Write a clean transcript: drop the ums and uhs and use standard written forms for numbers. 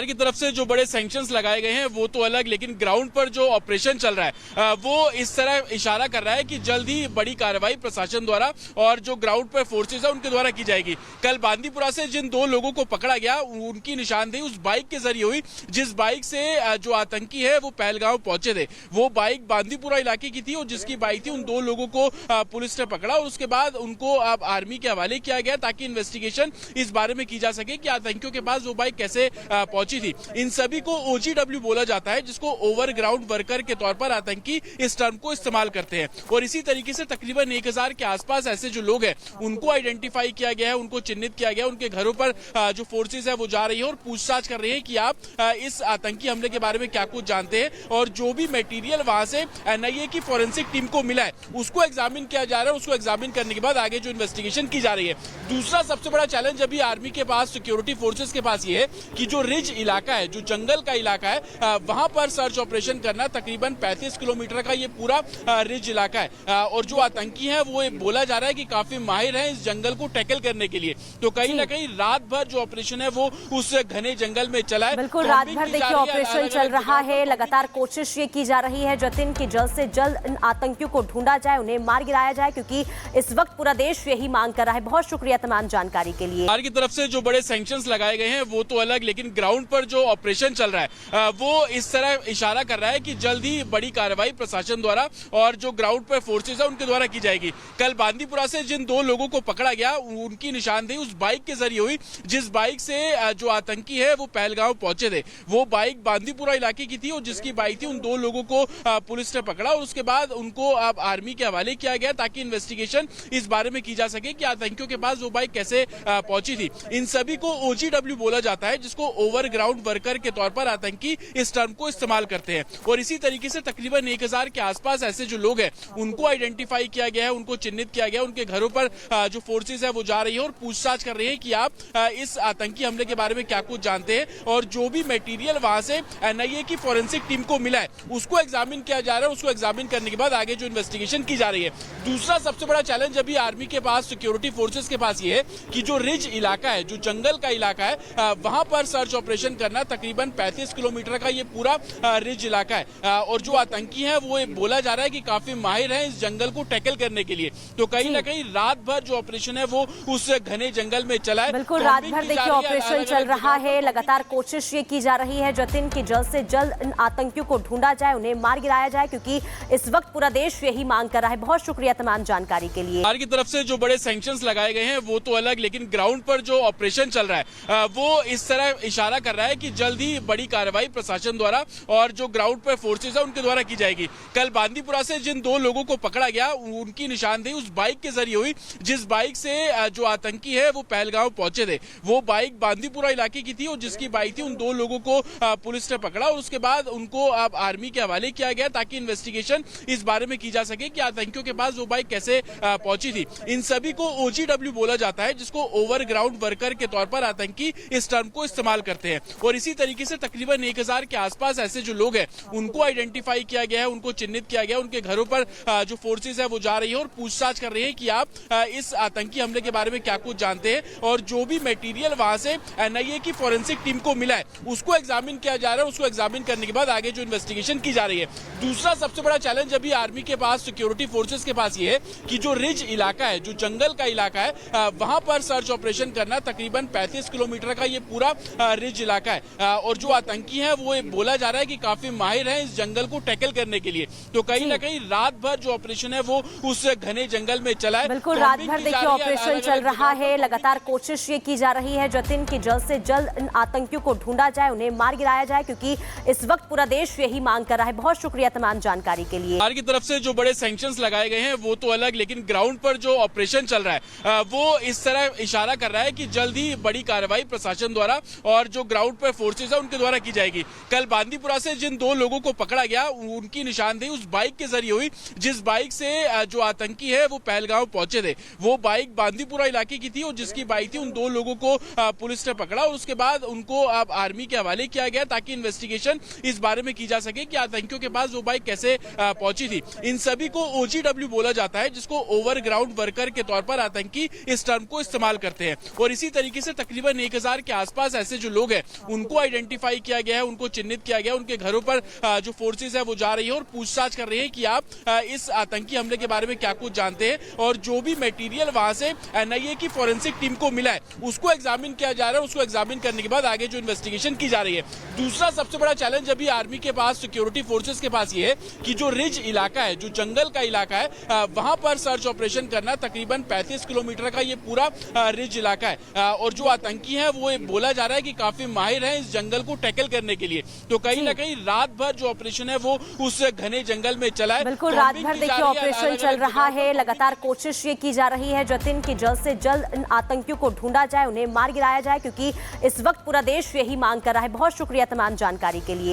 बाहर की तरफ से जो बड़े सैंक्शंस लगाए गए हैं वो तो अलग, लेकिन ग्राउंड पर जो ऑपरेशन चल रहा है वो इस तरह इशारा कर रहा है कि जल्द ही बड़ी कार्रवाई प्रशासन द्वारा और जो ग्राउंड पर फोर्सेज है उनके द्वारा की जाएगी। कल बांदीपुरा से जिन 2 लोगों को पकड़ा गया उनकी निशानदेही उस बाइक के जरिए हुई जिस बाइक से जो आतंकी है वो पहलगांव पहुंचे थे। वो बाइक बांदीपुरा इलाके की थी और जिसकी बाइक थी उन 2 लोगों को पुलिस ने पकड़ा और उसके बाद उनको आर्मी के हवाले किया गया ताकि इन्वेस्टिगेशन इस बारे में की जा सके कि आतंकियों के पास वो बाइक कैसे पहुंची थी। इन सभी को OGW बोला जाता है, जिसको ओवरग्राउंड वर्कर के तौर पर आतंकी इस टर्म को इस्तेमाल करते हैं। और इसी तरीके से तकरीबन 1000 के आसपास ऐसे जो लोग हैं उनको आइडेंटिफाई किया गया है, उनको चिन्हित किया गया, उनके घरों पर जो फोर्सेज है वो जा रही है और पूछताछ कर रही है कि आप इस आतंकी हमले के बारे में क्या कुछ जानते हैं। और जो भी मटेरियल वहां से NIA की फॉरेंसिक टीम को मिला है उसको एग्जामिन किया जा रहा है। उसको एग्जामिन करने के बाद आगे जो इन्वेस्टिगेशन की जा रही है। दूसरा सबसे बड़ा चैलेंज अभी आर्मी के पास, सिक्योरिटी फोर्सेज के पास ये है कि जो रिज इलाका है, जो जंगल का इलाका है, वहां पर सर्च ऑपरेशन करना, तकरीबन 35 किलोमीटर का ये पूरा रिज इलाका है और जो आतंकी है वो बोला जा रहा है कि काफी माहिर है इस जंगल को टैकल करने के लिए। तो कहीं ना कहीं रात भर जो ऑपरेशन है वो उस घने जंगल में चला है। बिल्कुल, रात भर देखिए ऑपरेशन चल रहा है। लगातार कोशिश ये की जा रही है जतिन की जल्द से जल्द इन आतंकियों को ढूंढा जाए, उन्हें मार गिराया जाए, क्योंकि इस वक्त पूरा देश यही मांग कर रहा है। बहुत शुक्रिया तमाम जानकारी के लिए। बाहर की तरफ से जो बड़े सैंक्शंस लगाए गए हैं वो तो अलग, लेकिन ग्राउंड पर जो ऑपरेशन चल रहा है वो इस तरह इशारा कर रहा है कि जल्द ही बड़ी कार्रवाई प्रशासन द्वारा और जो ग्राउंड पर फोर्सेज है उनके द्वारा की जाएगी। कल बांदीपुरा से जिन 2 लोगों को पकड़ा गया उनकी निशानदेही उस बाइक के जरिए हुई जिस बाइक से जो आतंकी है वो पहलगांव पहुंचे थे। वो बाइक बांदीपुरा इलाके की थी और जिसकी बाइक थी उन 2 लोगों को पुलिस ने पकड़ा और उसके बाद उनको आर्मी के हवाले किया गया ताकि इन्वेस्टिगेशन इस बारे में की जा सके कि आतंकियों के पास वो बाइक कैसे पहुंची थी। इन सभी को OGW बोला जाता है, जिसको ओवरग्राउंड वर्कर के तौर पर आतंकी इस टर्म को इस्तेमाल करते हैं। और इसी तरीके से तकरीबन 1000 के आसपास ऐसे जो लोग हैं उनको आइडेंटिफाई किया गया है, उनको चिन्हित किया गया, उनके घरों पर जो फोर्सेज है वो जा रही है और पूछताछ कर रही है कि आप इस आतंकी हमले के बारे में क्या कुछ जानते हैं। और जो भी मटेरियल वहां से NIA की फॉरेंसिक टीम को मिला है उसको एग्जामिन किया जा रहा है। उसको एग्जामिन करने के बाद आगे जो इन्वेस्टिगेशन की जा रही है। दूसरा सबसे बड़ा चैलेंज अभी आर्मी के पास, सिक्योरिटी फोर्सेज के पास ये है कि जो रिज इलाका है, जो जंगल का इलाका है, वहां पर सर्च ऑपरेशन करना, तकरीबन 35 किलोमीटर का ये पूरा रिज इलाका है और जो आतंकी है वो बोला जा रहा है कि काफी माहिर है इस जंगल को टैकल करने के लिए। तो कहीं ना कहीं रात भर जो ऑपरेशन है वो उस घने जंगल में चला है। बिल्कुल, रात भर देखिए ऑपरेशन चल रहा है। लगातार कोशिश ये की जा रही है जतिन की जल्द से जल्द इन आतंकियों को ढूंढा जाए, उन्हें मार गिराया जाए, क्योंकि इस वक्त पूरा देश यही मांग कर रहा है। बहुत शुक्रिया तमाम जानकारी के लिए। बाहर की तरफ से जो बड़े सैंक्शंस लगाए गए हैं वो तो अलग, लेकिन ग्राउंड पर जो ऑपरेशन चल रहा है वो इस तरह इशारा कर रहा है कि जल्द ही बड़ी कार्रवाई प्रशासन द्वारा और जो ग्राउंड पर फोर्सेज है उनके द्वारा की जाएगी। कल बांदीपुरा से जिन 2 लोगों को पकड़ा गया उनकी निशानदेही उस बाइक के जरिए हुई जिस बाइक से जो आतंकी है वो पहलगांव पहुंचे थे। वो बाइक बांदीपुरा इलाके की थी और जिसकी बाइक थी उन 2 लोगों को पुलिस ने पकड़ा और उसके बाद उनको आर्मी के हवाले किया गया ताकि इन्वेस्टिगेशन इस बारे में की जा सके कि आतंकियों के पास वो बाइक कैसे पहुंची थी। इन सभी को OGW बोला जाता है, जिसको ओवरग्राउंड वर्कर के तौर पर आतंकी इस टर्म को इस्तेमाल करते हैं। और इसी तरीके से तकरीबन 1000 के आसपास ऐसे जो लोग हैं उनको आइडेंटिफाई किया गया है, उनको चिन्हित किया गया, उनके घरों पर जो फोर्सेज है वो जा रही है और पूछताछ कर रही है कि आप इस आतंकी हमले के बारे में क्या कुछ जानते हैं। और जो भी मटेरियल वहां से NIA की फॉरेंसिक टीम को मिला है उसको एग्जामिन किया जा रहा है। उसको एग्जामिन करने के बाद आगे जो इन्वेस्टिगेशन की जा रही है। दूसरा सबसे बड़ा चैलेंज अभी आर्मी के पास, सिक्योरिटी फोर्सेज के पास ये है कि जो रिज इलाका है, जो जंगल का इलाका है, वहां पर सर्च ऑपरेशन करना, तकरीबन 35 किलोमीटर का ये पूरा रिज इलाका है और जो आतंकी है वो बोला जा रहा है कि काफी माहिर है इस जंगल को टैकल करने के लिए। तो कहीं ना कहीं रात भर जो ऑपरेशन है वो उस घने जंगल में चला है। बिल्कुल, रात भर देखिए ऑपरेशन चल रहा है। लगातार कोशिश ये की जा रही है जतिन की जल्द से जल्द इन आतंकियों को ढूंढा जाए, उन्हें मार गिराया जाए, क्योंकि इस वक्त पूरा देश यही मांग कर रहा है। बहुत शुक्रिया तमाम जानकारी के लिए। बाहर की तरफ से जो बड़े सैंक्शंस लगाए गए हैं वो तो अलग, लेकिन ग्राउंड पर जो ऑपरेशन चल रहा है वो इस तरह इशारा कर रहा है कि जल्द ही बड़ी कार्रवाई प्रशासन द्वारा और जो ग्राउंड पर फोर्सेज है उनके द्वारा की जाएगी। कल बांदीपुरा से जिन 2 लोगों को पकड़ा गया उनकी निशानदेही उस बाइक के जरिए हुई जिस बाइक से जो आतंकी है वो पहलगांव पहुंचे थे। वो बाइक बांदीपुरा इलाके की थी और जिसकी बाइक थी उन 2 लोगों को पुलिस ने पकड़ा और उसके बाद उनको आर्मी के हवाले किया गया ताकि इन्वेस्टिगेशन इस बारे में की जा सके कि आतंकियों के पास वो बाइक कैसे पहुंची थी। इन सभी को OGW बोला जाता है, जिसको ओवरग्राउंड वर्कर के तौर पर आतंकी इस टर्म को इस्तेमाल करते हैं। और इसी तरीके से तकरीबन 1000 के आसपास ऐसे जो लोग हैं उनको आइडेंटिफाई किया गया है, उनको चिन्हित किया गया है। उनके घरों पर जो फोर्सेज है वो जा रही है और पूछताछ कर रही है कि आप इस आतंकी हमले के बारे में क्या कुछ जानते हैं, और जो भी मटेरियल वहां से एनआईए की फोरेंसिक टीम को मिला है उसको एग्जामिन किया जा रहा है। उसको एग्जामिन करने के बाद आगे जो इन्वेस्टिगेशन की जा रही है। दूसरा सबसे बड़ा चैलेंज अभी आर्मी के पास, सिक्योरिटी फोर्सेस के पास ये है कि जो रिज इलाका है, जो जंगल का इलाका है, वहां पर सर्च ऑपरेशन करना। तकरीबन 35 किलोमीटर का ये पूरा रिज इलाका है और जो आतंकी है वो बोला जा रहा है कि काफी माहिर है इस जंगल को टैकल करने के लिए। तो कहीं ना कहीं रात भर जो ऑपरेशन है वो उस घने जंगल में चला है। बिल्कुल, रात भर देखिए ऑपरेशन चल रहा है। लगातार कोशिश ये की जा रही है जतिन की जल्द से जल्द इन आतंकियों को ढूंढा जाए, उन्हें मार गिराया जाए, क्योंकि इस वक्त पूरा देश यही मांग कर रहा है। बहुत शुक्रिया तमाम जानकारी के लिए।